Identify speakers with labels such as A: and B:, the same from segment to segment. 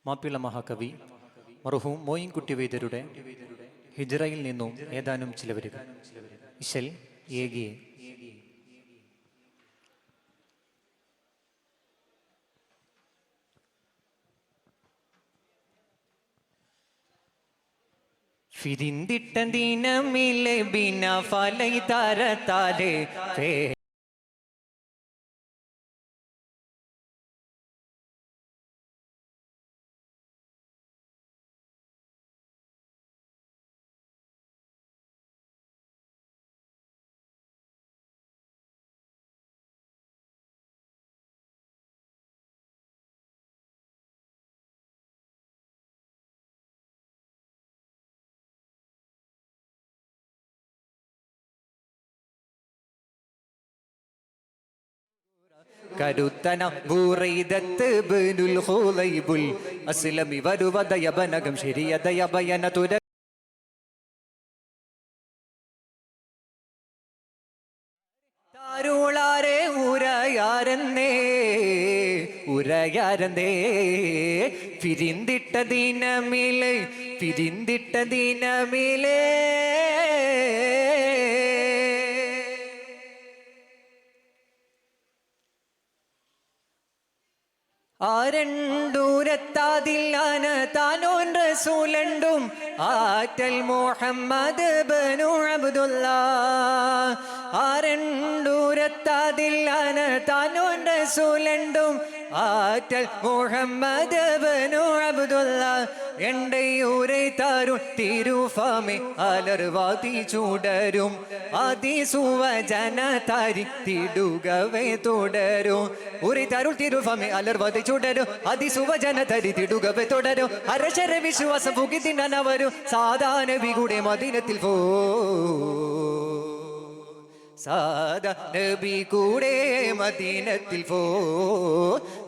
A: മാപ്പിള മഹാകവി മർഹൂം മോയിൻകുട്ടി വൈദ്യരുടെ ഹിജ്റയിൽ നിന്നും ഏതാനും ചില വരികൾ. ഇശൽ ഏകിയെ. ഫിരിന്തിട്ട ദിനമിലെ ബിന ഫലൈ തരത്താലെ കരുത്തന ബൂറൈദത്ത് ബനുൽ ഖുലൈബുൽ അസ്ലമി വരുവദയബനകം ശരിയദയബയന തുര താരുളാരെ ഉരയാരന്നേ ഉരയാരന്നേ ഫിരിന്തിട്ട ദിനമിലെ ഫിരിന്തിട്ട ദിനമിലെ ആരണ്ടൂരത്താതില്ലാന താനോൻ റസൂലണ്ടും ആറ്റൽ മുഹമ്മദ് ബനു അബ്ദുല്ല. ആരണ്ടൂരത്താതില്ലാന താനോൻ റസൂലണ്ടും ആറ്റൽ മുഹമ്മദ് ബനു അബ്ദുല്ല. എണ്ടയൂരെ താരും തിരുഫാമെ അലർവാതി ചൂടരും അതിസുവജന തരിത്തിടുകവേ തുടരും. ഉരി തരുൾ തിരുഫാമെ അലർവാതി ചൂടരും അതിസുവജന തരിത്തിടുകവേ തുടരും. അരശര വിശ്വാസം പുകി തിന്നവരും സാധാരണ വികൂടെ മദീനത്തിൽ പോ സാദാ നബി കൂടെ മദീനത്തിൽ പോ.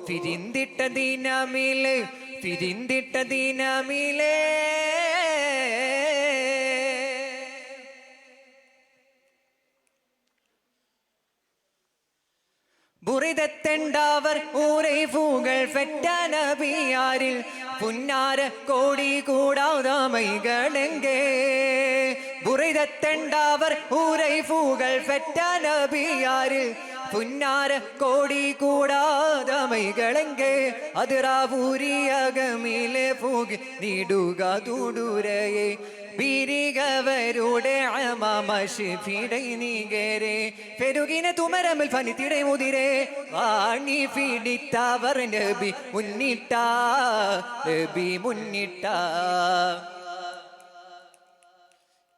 A: ഫിരിന്തിട്ട ദിനമിലെ ഫിരിന്തിട്ട ദിനമിലെ ബുറിദത്തെണ്ടാവർ ഊരൈഫുകൾ ഫെറ്റ നബിയാരിൽ പുന്നാര കോടി കൂടാതാമൈകളെങ്കേ. ബുറിദത്തെണ്ടാവർ ഊരൈഫുകൾ ഫെറ്റ നബിയാരിൽ പുന്നാര കോടി കൂടാതമൈകളെങ്കേ. അതിറാവൂരിയകമിലെ പൂകി നീടുക തുടുരയെ ബീരികവരുടെ അമാമഷിഫിടൈ നീകരെ പെരുകിന തുമരമിൽ ഫനിത്തിടൈ മുതിരെ വാണി പിടിത്തവർ നബി മുന്നിട്ട നബി മുന്നിട്ട.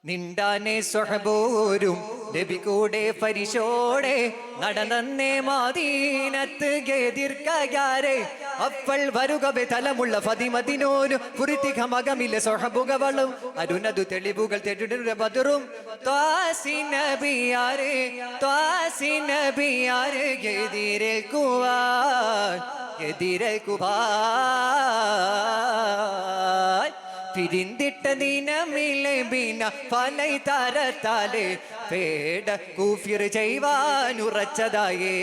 A: നിണ്ടാനെ സ്വഹബോരും നബി കൂടെ പരിശോടെ നടന്നേ മദീനത്ത് ഗതിർക്കയാരെ. അപ്പോൾ വരുകവെ തലമുള്ള ഫതിമതിനോരു പുരിത്തിക മകമില്ല സ്വഹബുകവളും അരുണതു തെളിവുകൾ തെടുട ബദറും ത്വാസി നബിയാരെ ത്വാസി നബിയാരെ എതിരേൽക്കുവാൻ എതിരേൽക്കുവാൻ. ഫിരിന്തിട്ട ദിനമിലെ ബിന ഫലൈ തരത്താലെ പേട കൂഫിർ ചെയ്യുവാനുറച്ചതായേ.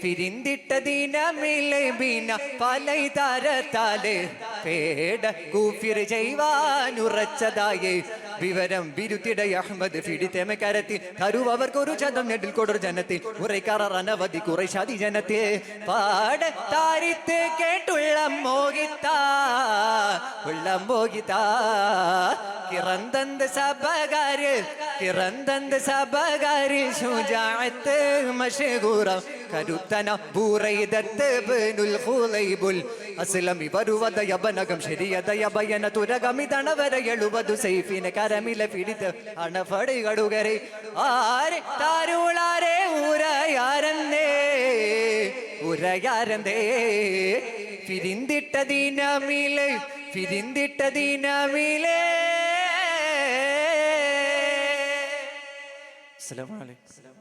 A: ഫിരിന്തിട്ട ദിനമിലെ ബിന ഫലൈ തരത്താലെ പേട കൂഫിർ ചെയ്യുവാനുറച്ചതായേ. വിവരം ബിരുത്തിട അഹമ്മദ് ഫിടിത്തേമ കരത്തി തരുവ് അവർക്കൊരു ചതം നെടിൽ കൊടുർ ജനത്തെ ഉറൈക്കാറ അനവധി കുറൈശാതി ജനത്തെ പാട താരിത്ത് കേട്ടുള്ളം മോഹിത്താ ഉള്ളം മോഹിത്താ. കിറന്തന്ത് സഭകാരിൽ കിറന്തന്ത് സഭകാരിൽ ശുജാഅത്ത് മഷ്ഹൂറ കരുത്തന ബൂറൈദത്ത് ബനുൽ ഖുലൈബുൽ അസ്ലമി വരുവദയബനകം ശരിയദയബയന തുരഗമിതണവര 70 സൈഫിനെ കരമിലെ പിടിത്ത് അണഫടികടുകരെ ആരെ താരുളാരെ ഉരയാരന്നേ ഉരയാരന്തേ. ഫിരിന്തിട്ട ദിനമിലെ ഫിരിന്തിട്ട ദിനമിലെ. അസ്സലാമു അലൈക്കും.